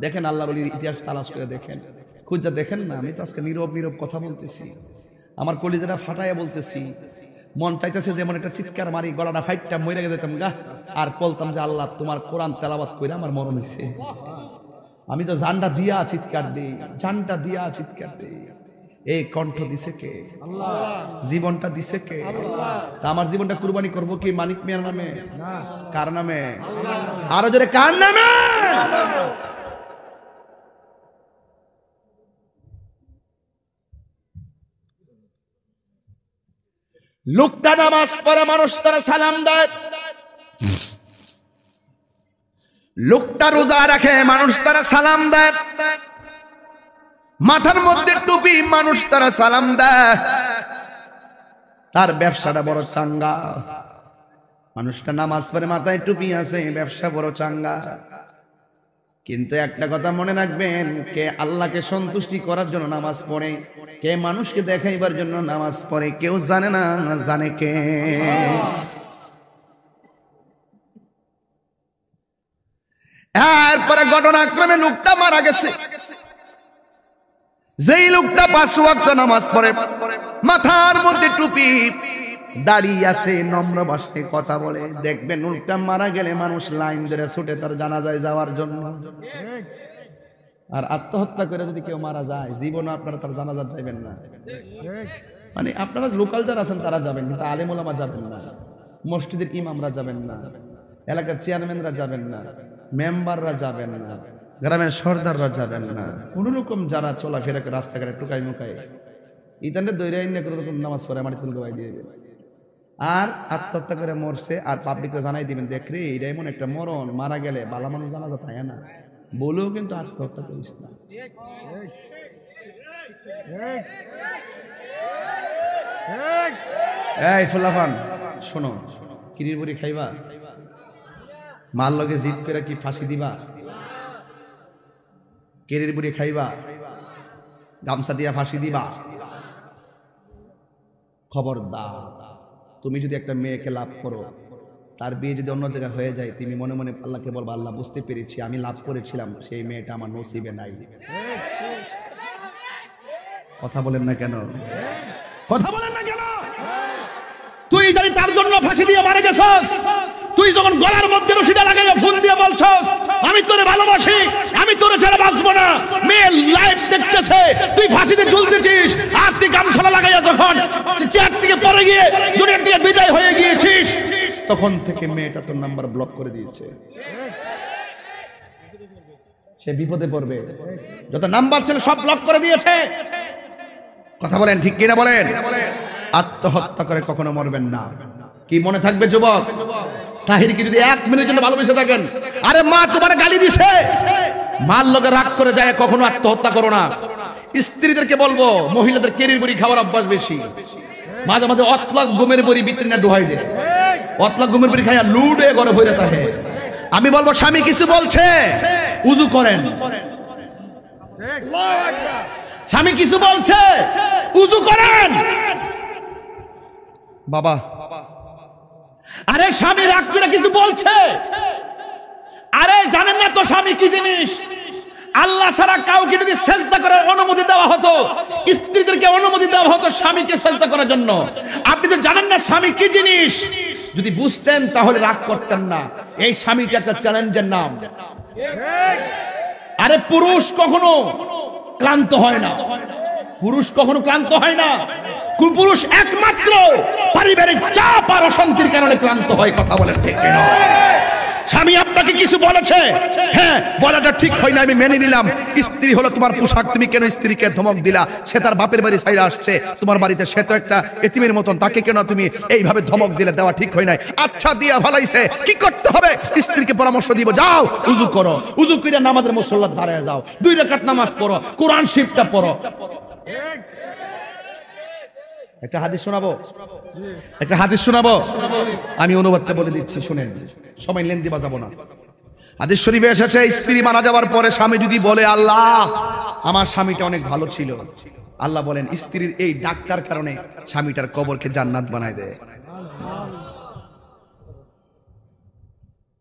দেখেন আল্লাহ বলির ইতিহাস তালাশ করে দেখেন, খুঁজা দেখেন না। আমি তো আজকে নীরব নীরব কথা বলতেছি, আমার কলিজাটা ফাটাইয়া বলতেছি। মন চাইতেছে যেমন একটা চিৎকার মারি, গলাটা ফাইটটা মরে যেতাম গা, আর বলতাম যে আল্লাহ তোমার কোরআন তেলাওয়াত কইরা আমার মরণ হইছে। আমি তো জানটা দিয়া চিৎকার দিই, জানটা দিয়া চিৎকার দিই। এই কণ্ঠ দিছে কে? আল্লাহ। জীবনটা দিছে কে? আল্লাহ। তা আমার জীবনটা কুরবানি করব কি মানিক মিয়ার নামে? না। কার নামে? আল্লাহ। আরো জোরে কার নামে? আল্লাহ। লোকটা নামাজ পড়ে, মানুষ তারা সালাম দেয়। লোকটা রোজা রাখে, মানুষ তারা সালাম দেয়। মাথার মধ্যে টুপি, মানুষ তারা সালাম দেয়। তার ব্যবসাটা বড় চাঙ্গা। মানুষটা নামাজ পড়ে, মাথায় টুপি আছে, ব্যবসা বড় চাঙ্গা। কিন্তু একটা কথা মনে রাখবেন, কে আল্লাহকে সন্তুষ্টি করার জন্য নামাজ পড়ে, কে মানুষকে দেখাইবার জন্য নামাজ পড়ে, কেউ জানে না, জানে কে? এরপরে ঘটনাক্রমে লোকটা মারা গেছে। যেই লোকটা 5 ওয়াক্ত নামাজ পড়ে, মাথার মধ্যে টুপি, দাঁড়িয়ে আছে, নম্র ভাষায় কথা বলে। দেখবেন উল্টা মারা গেলে মানুষ লাইন ধরে ছুটে তার জানাজায় যাওয়ার জন্য। আর আত্মহত্যা করে যদি কেউ মারা যায়, জীবনে আপনারা তার জানাজা যাবেন না। মানে আপনারা লোকাল যারা আছেন তারা যাবেন, কিন্তু আলেম ওলামা যাবেন না, মসজিদের ইমামরা যাবেন না, এলাকার চেয়ারম্যানরা যাবেন না, মেম্বাররা যাবেন না, গ্রামের সর্দাররা যাবেন না। কোন রকম যারা চলাফেরা করে রাস্তাঘাটে টুকাই মুকাই ইতানের দৈরাই না কোনো রকম নামাজ পড়ে মাটি তুল গাই দিয়ে দেবেন। আর আত্মহত্যা করে মরছে আর পাবলিককে জানাই দিবেন, দেখ রে এটা এমন একটা মরণ, মারা গেলে বালা মানুষ জানাজা থাকে না বলেও কিন্তু আত্মহত্যা করিস না। এই ফুল্লাফান শোনো, কিরির বুড়ি খাইবা? মার লগে জিদ করে কি ফাঁসি দিবা? কেরির বুড়ি খাইবা? গামছা দিয়া ফাঁসি দিবা? খবরদার, তুমি যদি একটা মেয়েকে লাভ করো, তার বিয়ে যদি অন্য জায়গায় হয়ে যায়, তুমি মনে মনে আল্লাহকে বলবা, আল্লাহ বুঝতে পেরেছি আমি লাভ করেছিলাম, সেই মেয়েটা আমার নসিবে নাই। কথা বলেন না কেন? কথা বলেন না কেন? তুই জানি তার জন্য ফাঁসি দিয়ে মারা গেছস, তুই যখন গলার মধ্যে রশিটা লাগাইয়া ফোন দিয়ে বলছস আমি তোরে ভালোবাসি, আমি তোরে ছাড়া বাঁচবো না, মেয়ে লাইভ দেখতেছে, তুই ফাঁসিতে ঝুলতেছিস, আর তুই গামছাড়া লাগাইয়া যখন চেয়ার থেকে পড়ে গিয়ে দুনিয়ার থেকে বিদায় হয়ে গিয়েছিস, তখন থেকে মেয়েটা তোর নাম্বার ব্লক করে দিয়েছে। সে বিপদে পড়বে, যত নাম্বার ছিল সব ব্লক করে দিয়েছে। কথা বলেন ঠিক কিনা বলেন? আত্মহত্যা করে কখনো মরবেন না। কি মনে থাকবে যুবক? তাহিরকে যদি 1 মিনিট জন্য ভালোবেসে থাকেন, আরে মা তোমার গালি দিছে, মার লগে রাগ করে যায়, কখনো আত্মহত্যা করো না। স্ত্রীদেরকে বলবো, মহিলাদের কেরির বড়ি খাওয়ার অভ্যাস বেশি, মাঝে মাঝে অতলাক গমের বড়ি বিক্রি না ডুহাই দেয়, অতলাক গমের বড়ি খাইয়া লুডে ঘরে ভরে থাকে। আমি বলবো স্বামী কিছু বলছে, উজু করেন। স্বামী কিছু বলছে, উজু করেন। বাবা, আরে স্বামী রাগ করে কিছু বলছে, আরে জানেন না তো স্বামী কি জিনিস? আল্লাহ ছাড়া কাউকে যদি সেজদা করার অনুমতি দেওয়া হতো, স্ত্রীদেরকে অনুমতি দেওয়া হতো স্বামীকে সেজদা করার জন্য। আপনি তো জানেন না স্বামী কি জিনিস। যদি বুঝতেন তাহলে রাগ করতেন না। এই স্বামীটা একটা চ্যালেঞ্জের নাম। আরে পুরুষ কখনো ক্লান্ত হয় না, পুরুষ কখনো ক্লান্ত হয় না। কুপুরুষ একমাত্র পারিবারিক চাপ আর অশান্তির কারণে ক্লান্ত হয়। কথা বলেন ঠিক কিনা? স্বামী আপনাকে কিছু বলেছে, হ্যাঁ বলাটা ঠিক হয় না, আমি মেনে নিলাম। স্ত্রী হলো তোমার পোশাক, তুমি কেন স্ত্রীকে ধমক দিলা? সে তার বাপের বাড়ি ছাইরা আসছে তোমার বাড়িতে, সে তো একটা এতিমের মতন, তাকে কেন তুমি এইভাবে ধমক দিলে? দেওয়া ঠিক হয় নাই। আচ্ছা দিয়া ভালাইছে, কি করতে হবে? স্ত্রীকে পরামর্শ দিব, যাও উজু করো, উজু করে নামাজের মুসল্লাত দাঁড়ায় যাও, 2 রাকাত নামাজ পড়ো, কোরআন শরীফটা পড়ো। একটা হাদিস শোনাবো, একটা হাদিস শোনাবো, আমি অনুবাদটা বলে দিচ্ছি শুনেন, সময় লেন্দি বাজাবো না। হাদিস শরীফে এসেছে, স্ত্রী মারা যাওয়ার পরে স্বামী যদি বলে আল্লাহ আমার স্বামীটা অনেক ভালো ছিল, আল্লাহ বলেন স্ত্রীর এই ডাক্তার কারণে স্বামীটার কবরকে জান্নাত বানায় দেয়।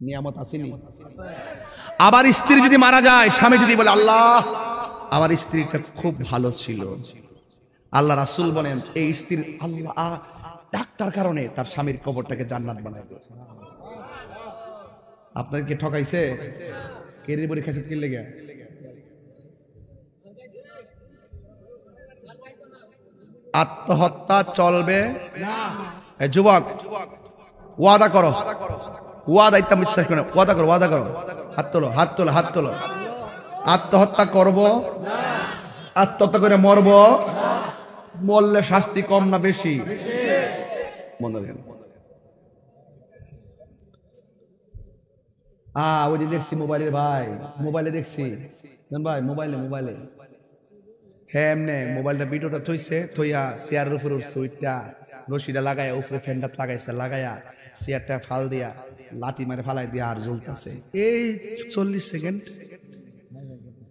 নিয়ামত আসেনি? আবার স্ত্রী যদি মারা যায়, স্বামী যদি বলে আল্লাহ আমার স্ত্রীটা খুব ভালো ছিল, আল্লাহ রাসূল বলেন এই স্ত্রীর আল্লাহ ডাক্তার কারণে তার স্বামীর কবরটাকে জান্নাত বানায় দেয়। আপনাকে ঠকাইছে? কেরির বড়ি খাইছে কি লেগে? আত্মহত্যা চলবে না। যুবক ওয়াদা করো, ওয়াদা ইত্যাম বিশ্বাস করে ওয়াদা করো, ওয়াদা করো, হাত তোলো, হাত তোলো, হাত তোলো। আত্মহত্যা করব না, আত্মহত্যা করে মরব, মরলে শাস্তি কম না বেশি? বন্ধ করেন। ওই যে দেখছি মোবাইলের ভাই, মোবাইলে দেখছি ভাই, মোবাইলে মোবাইলে হ্যাঁ এমনে মোবাইলটা ভিডিওটা থইছে, থইয়া চেয়ারের উপরে উঠছে, ওইটা রশিটা লাগাইয়া উপরে ফ্যানটা লাগাইছে, লাগাইয়া চেয়ারটা ফাল দিয়া লাঠি মারে ফালাই দিয়া আর জ্বলতেছে। এই 40 সেকেন্ড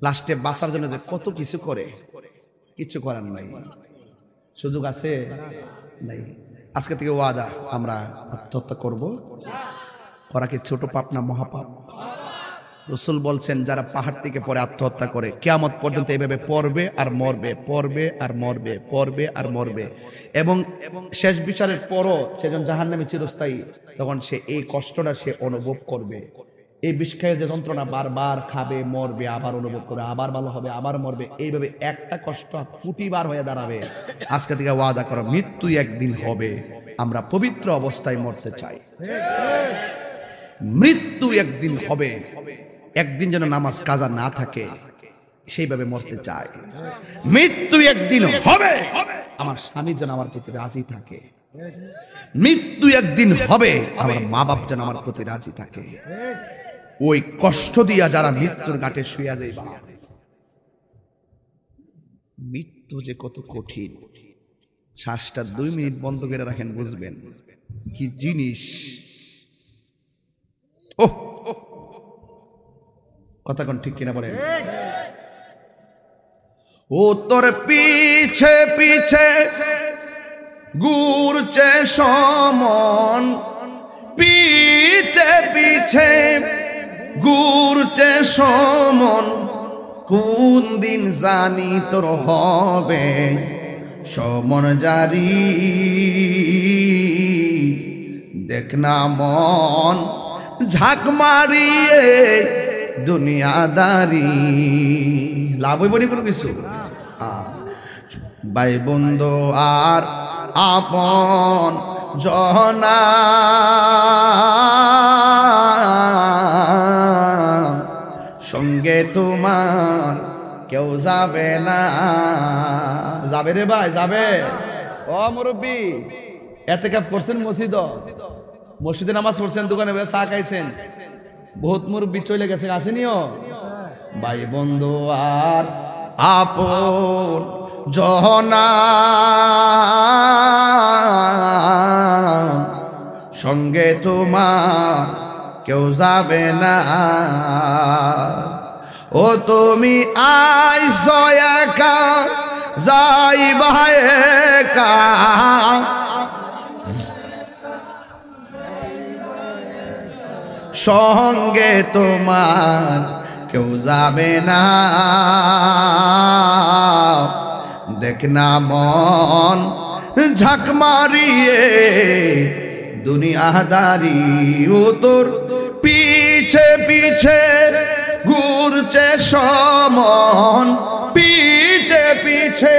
লাস্টে বাঁচার জন্য যে কত কিছু করে, কিছু করার নাই, সুযোগ আছে নাই। আজকে থেকে ওয়াদা, আমরা আত্মহত্যা করব। করা কি ছোট পাপ না মহাপাপ? রাসূল বলছেন যারা পাহাড় থেকে পরে আত্মহত্যা করে কিয়ামত পর্যন্ত এইভাবে পড়বে আর মরবে, পড়বে আর মরবে, পড়বে আর মরবে, এবং শেষ বিচারের পরও সে যখন জাহান্নামে চিরস্থায়ী, তখন সে এই কষ্টটা সে অনুভব করবে। এই বিষ খেয়ে যে যন্ত্রণা বারবার খাবে, মরবে, আবার অনুভব করবে, আবার ভালো হবে, আবার মরবে, এইভাবে একটা কষ্ট কোটিবার হয়ে দাঁড়াবে। আজকে থেকে ওয়াদা করো, মৃত্যু একদিন হবে, আমরা পবিত্র অবস্থায় মরতে চাই। মৃত্যু একদিন হবে, একদিন যেন নামাজ কাজা না থাকে, সেইভাবে মরতে চাই। মৃত্যু একদিন হবে, আমার স্বামী যেন আমার প্রতি রাজি থাকে। মৃত্যু একদিন হবে, আমার মা বাপ যেন আমার প্রতি রাজি থাকে। ওই কষ্ট দিয়া যারা মৃত্যুর ঘাটে শুয়ে যাইবা, মৃত্যু যে কত কঠিন, শ্বাসটা 2 মিনিট বন্ধ করে রাখেন, বুঝবেন কি জিনিস। ওহ, কথা কোন ঠিক কিনা বলেন? ও তোর পিছে পিছে ঘুরছে সমন, পিছে পিছে ঘুরছে সমন, কোন দিন জানি তোর হবে সমন জারি। দেখ না মন ঝাঁক মারিয়ে দুনিয়াদারি, লাভ হইব নি কোনো কিছু? ভাই বন্ধু আর আপন জনা, সঙ্গে তোমার কেউ যাবে না। যাবে রে ভাই, যাবে। ও মুরব্বী, এতেকাফ করছেন মসজিদে নামাজ পড়ছেন, দোকানে চা খাইছেন, বহুত মুরব্বী চলে গেছে, আসেনিও? ভাই বন্ধু আর আপন জনা, সঙ্গে তোমার কেউ যাবে না। ও তুমি আইছো একা, যাইবা একা, সঙ্গে তোমার কেউ যাবে না। দেখ না মন ঝাঁক মারিয়ে দুনিয়াদারি, ও তোর পিছে পিছে ঘুরছে সমন, পিছে পিছে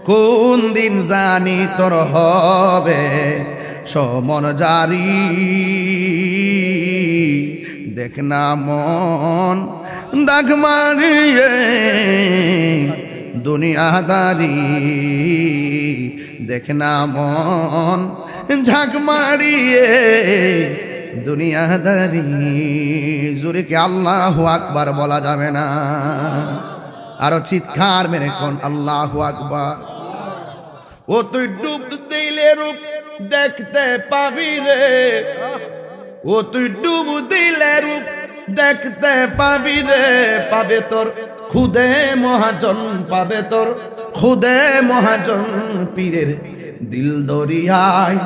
কোন দিন জানি তোর হবে সমন জারি। দেখ না মন দাগ মারিয়ে দুনিয়াদারি, দেখ না মন ঝাঁক মারিয়ে দুনিয়াদারি। জোরে কি আল্লাহু আকবার বলা যাবে না? আরো চিৎকার মেরে কোন আল্লাহু আকবার। ও তুই ডুব দিলে রূপ দেখতে পাবি রে, ও তুই ডুব দিলে রূপ দেখতে পাবি রে, পাবে তোর খুদে মহাজন, পাবে তোর খুদে মহাজন। পীরের দিল দরিয়ায়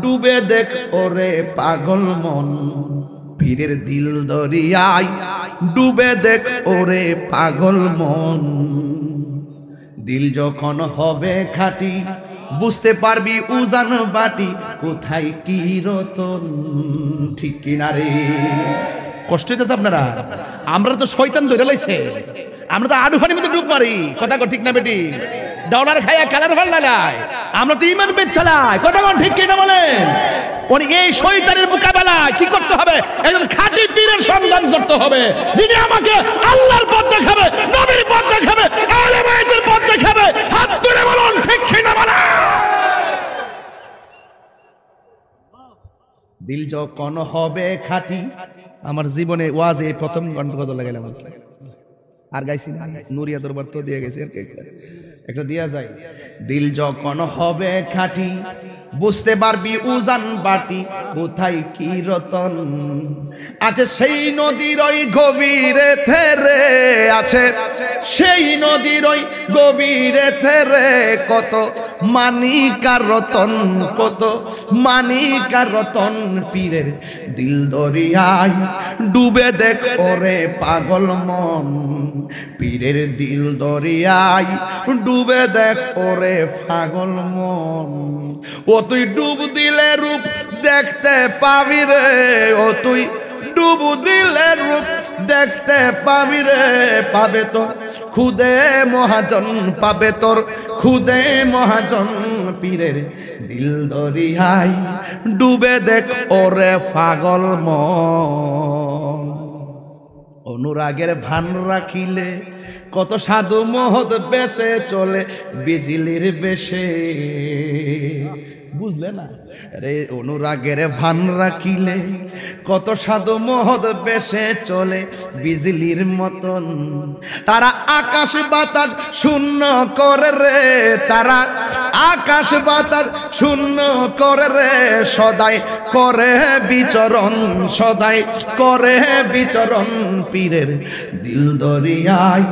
ডুবে দেখ ওরে পাগল মন, পীরের দিল দরিয়ায় ডুবে দেখ ওরে পাগল মন। দিল যখন হবে খাঁটি বুঝতে পারবি উজান বাটি, কোথায় কি রতন, ঠিক কিনা রে? কষ্ট হইতেছে আপনারা? আমরা তো শয়তান ধরে লাইছে, আমরা তো আডু ফানির মধ্যে ডুব মারি, কথা কো ঠিক না বেটি? ডলার খাইয়া কালার ভাল লাগায়, আমরা তো ইমান বেচ চালাই, কথা কোন ঠিক কিনা বলেন? ওর এই শয়তানের মোকাবেলায় কি করতে হবে? একজন খাঁটি পীরের সন্ধান করতে হবে, যিনি আমাকে আল্লাহর পথ দেখাবে, নবীর পথ দেখাবে, আহলে বায়তের পথ দেখাবে। হাত তুলে বলুন ঠিক কিনা বলেন? দিল যখন হবে খাঁটি, আমার জীবনে ওয়াজে প্রথম গন্ডগোল লাগাইলাম, আর গাইছি না, নুরিয়া দরবার তো দিয়ে গেছে, একটা দিয়া যায়। দিল যখন হবে খাঁটি বুঝতে পারবি উজান বাটি, কোথায় কি রতন আছে সেই নদীর ওই গভীরে থেরে, আছে সেই নদীর ওই গভীরে থেরে, কত মানিকার রতন, কত মানিকার রতন পীরের দিল দরিয়ায় ডুবে দেখ ওরে পাগল মন, পীরের দিল দরিয়ায় ডুবে দেখ ওরে পাগল মন। ও তুই ডুব দিলে রূপ দেখতে পাবি রে, ও তুই ডুব দিলে রূপ দেখতে পাবি রে, পাবে তোর খুদে মহাজন, পাবে তোর খুদে মহাজন, পীরের দিল দরিয়ায় ডুবে দেখ ওরে পাগল মন। অনুরাগের ভান রাখিলে কত সাধু মহৎ বেশে চলে বিজলির বেশে, বুঝলে না রে? অনুরাগের ভান রাখিলে কত সাধু মহৎ বেশে চলে বিজলির মতন, তারা আকাশ বাতাস শূন্য করে রে, তারা আকাশ বাতাস শূন্য করে রে, সদাই করে বিচরণ, সদাই করে বিচরণ, পীরের দিল দরিয়ায়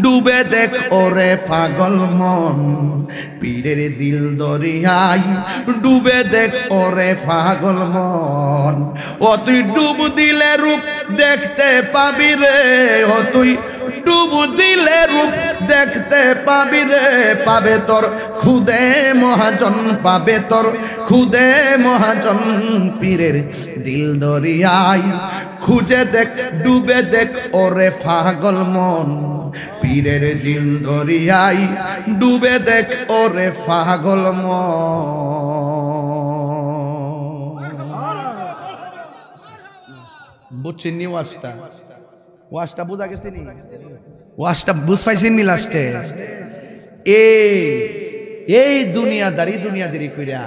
ডুবে দেখ ওরে পাগল মন, পীরের দিল দরিয়ায় ডুবে দেখ ওরে পাগল মন। ও তুই ডুব দিলে রূপ দেখতে পাবি রে, ও তুই ডুব দিলে রূপ দেখতে পাবি রে, পাবে তোর খুদে মহাজন, পাবে তোর খুদে মহাজন, পীরের দিল দরিয়ায় খুঁজে দেখ ডুবে দেখ ওরে পাগল মন, পীরের দিল দরিয়ায় ডুবে দেখ ওরে পাগল মন। বুঝছেন নি ওয়াজটা? ওয়াজটা বোঝা গেছে নি? ওয়াজটা বুঝ পাইছেন নি লাস্টে? এই দুনিয়াদারি কইরা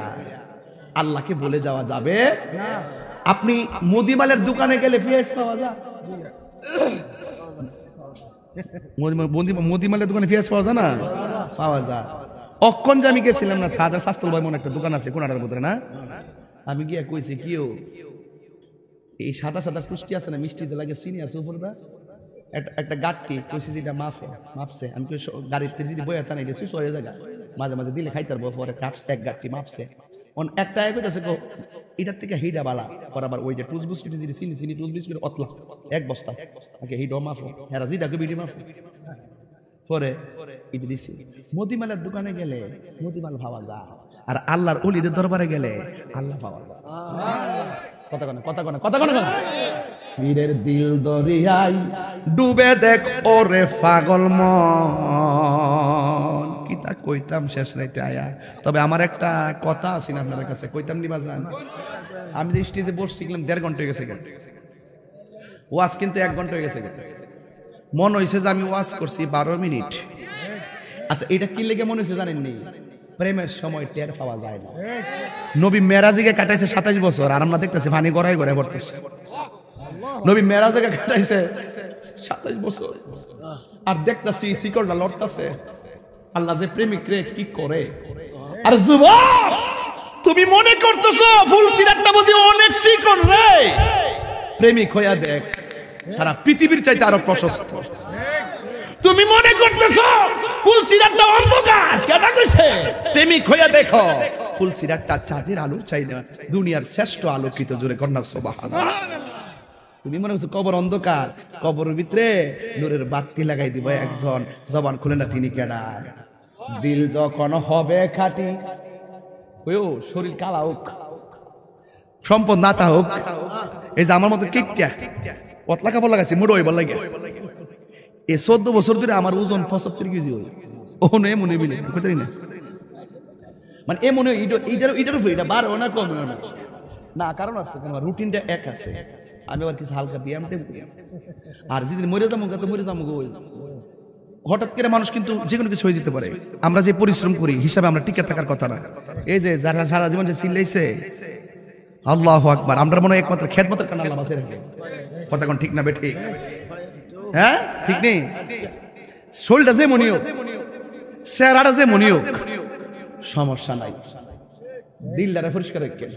আল্লাহকে বলে যাওয়া যাবে না। আপনি মুদিমালের দোকানে গেলে পেঁয়াজ পাওয়া যায়? মুদিমালের দোকানে পেঁয়াজ পাওয়া যায় না? পাওয়া যায়। অক্ষণ যে আমি গেছিলাম না, সাদা শাস্ত্র ভাই মনে একটা দোকান আছে কোনাটার মধ্যে না, আমি গিয়া কইছি কিও এই সাদা সাদা পুষ্টি আছে না, মিষ্টি যে লাগে চিনি আছে উপরটা, একটা গাঠটি কইছি যেটা মাপছে, আমি গাড়ির থেকে যদি বইয়া টানাই দিয়েছি সরে জায়গা মাঝে মাঝে দিলে খাইতার পরে এক গাঠটি মাপছে একটা কইতাছে এটার থেকে হিডা বালা পর আবার ওই যে টুজ বিস্কুট যদি চিনি টুজ বিস্কুট অতলা এক বস্তা আগে হিডো মাফো হেরা জিডাকে বিডি মাফো পরে ইদি দিছি। মদিমালের দোকানে গেলে মদিমাল পাওয়া যায়, আর আল্লাহর ওলিদের দরবারে গেলে আল্লাহ পাওয়া যায়। কথা কন পীরের দিল দরিয়ায় ডুবে দেখ ওরে পাগল মন। কিতা কইতাম শেষ রাইতে আয়া, তবে আমার একটা কথা আছে না আপনার কাছে, কইতাম নি বাজান? আমি যে স্টেজে বসছিলাম 1.5 ঘন্টা হয়ে গেছে, ওয়াজ কিন্তু 1 ঘন্টা হয়ে গেছে। মন হয়েছে যে আমি ওয়াজ করছি 12 মিনিট। আচ্ছা এটা কি লেগে মনে হয়েছে জানেন নি? প্রেমের সময় টের পাওয়া যায় না। নবী মেরাজে কাটাইছে 27 বছর, আর আমরা দেখতেছি পানি গড়ায় গড়ায় পড়তেছে। নবী মেরাজে কাটাইছে 27 বছর, আর দেখতেছি শিকড়টা লড়তেছে। আল্লাহ যে প্রেমিক রে কি করে। আর যুবক তুমি মনে করতেছো ফুলসিরাতটা বুঝি অনেক শিকড় রে, প্রেমিক হইয়া দেখ সারা পৃথিবীর চাইতে আরো প্রশস্ত। তুমি মনে করতেছো ফুলসিরাতটা অন্ধকার, কেডা কইছে? প্রেমিক হইয়া দেখো ফুলসিরাতটা চাঁদের আলো চাই না, দুনিয়ার শ্রেষ্ঠ আলোকিত, জোরে কন্যা সুবহানাল্লাহ। তুমি মনে করছো কবর অন্ধকার, কবরের ভিতরে নূরের বাতি লাগাই দিব একজন, জবান খুলে না তিনি কেডা। দিল যখন হবে খাঁটি, ওই শরীর কালা হোক, সম্পদ না তা হোক, এই যে আমার মতো কিকটা পতলা কাপড় লাগাইছে মুড়ো হইবার লাগে, এই 14 বছর ধরে আমার ওজন 75 কেজি হয়। ও নে মনে বিলে কইতারি না, মানে এ মনে এইটার উপরে এটা বাড়ো না কম না, কারণ আছে আমার রুটিনটা এক আছে। আমি আবার কিছু হালকা ব্যায়াম করি, আর যেদিন মরে যাবো তো মরে যাবো। হঠাৎ করে মানুষ কিন্তু যে কোনো কিছু হয়ে যেতে পারে। আমরা যে পরিশ্রম করি হিসাবে আমরা টিকে থাকার কথা না। এই যে যারা সারা জীবন যে চিল্লাইছে আল্লাহু আকবার, আমরা মনে হয় একমাত্র খেদমতের কারণে আল্লাহ বাঁচিয়ে রাখে। কথা কোন ঠিক না বে ঠিক? হ্যাঁ ঠিক নেই। শরীরটা যে মনিও, চেহারাটা যে মনিও, সমস্যা নাই, দিলটারে পরিষ্কার রাখেন।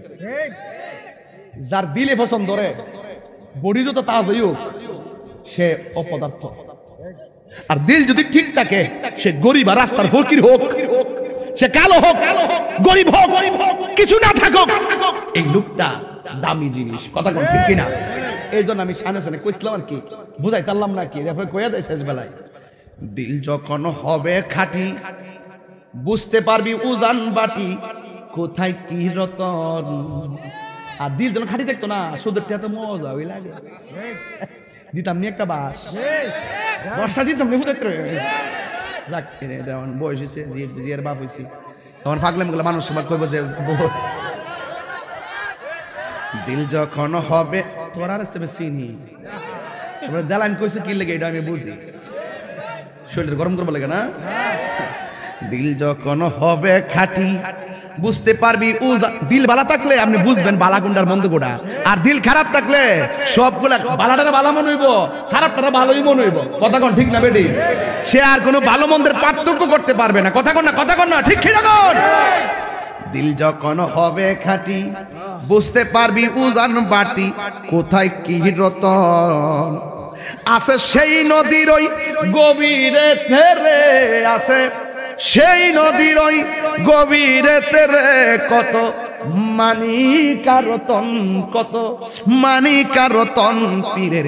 যার দিলে পছন্দ করে বডি যত তাজা হোক সে অপদার্থ, আর দিল যদি ঠিক থাকে সে গরিব আর রাস্তার ফকির হোক, সে কালো হোক গরিব হোক কিছু না থাকুক, এই লোকটা দামি জিনিস। কথা কোন ঠিক কিনা? এই জন্য আমি সামনে সামনে কইছিলাম আর কি, বুঝাই পারলাম না কি, তারপরে কইয়া দেয় শেষ বেলায়, দিল যখন হবে খাঁটি বুঝতে পারবি উজান বাটি কোথায় কি রতন। আর দিল যখন খাঁটি দেখতো না, সুদেরটা তো মজা ওই লাগে। দিতাম নি একটা বাস, দশটা দিতাম নি হুদের বয়স হয়েছে, জিয়ের বাপ হয়েছি, তখন ফাগলাম গুলো মানুষ সবার কইব যে দিল যখন হবে তোর আর আসতে চিনি দেলান কইছে কি লেগে, এটা আমি বুঝি, শরীর গরম করবো লাগে না। দিল যখন হবে খাঁটি বুঝতে পারবি দিল ভালো থাকলে আপনি বুঝবেন বালা গুন্ডার মন্দ গোড়া, আর দিল খারাপ থাকলে সবগুলা বালাটারা ভালো মনে হইব, খারাপটারা ভালোই মনে হইব। কথা কোন ঠিক না বেটি? সে আর কোনো ভালো মন্দের পার্থক্য করতে পারবে না। কথা কোন না ঠিক কিনা কোন? দিল যখন হবে খাঁটি বুঝতে পারবি উজান বাটি কোথায় কি রতন। আছে সেই নদীর ওই গভীরে তেরে, আছে সেই নদীর ওই গভীরে তেরে কত মানিকা রতন, কত মানিকা রতন পীরের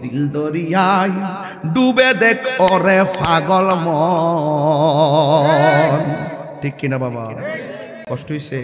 দিল দরিয়ায় ডুবে দেখ ওরে পাগল মন। ঠিক কিনা বাবা? কষ্ট হইছে।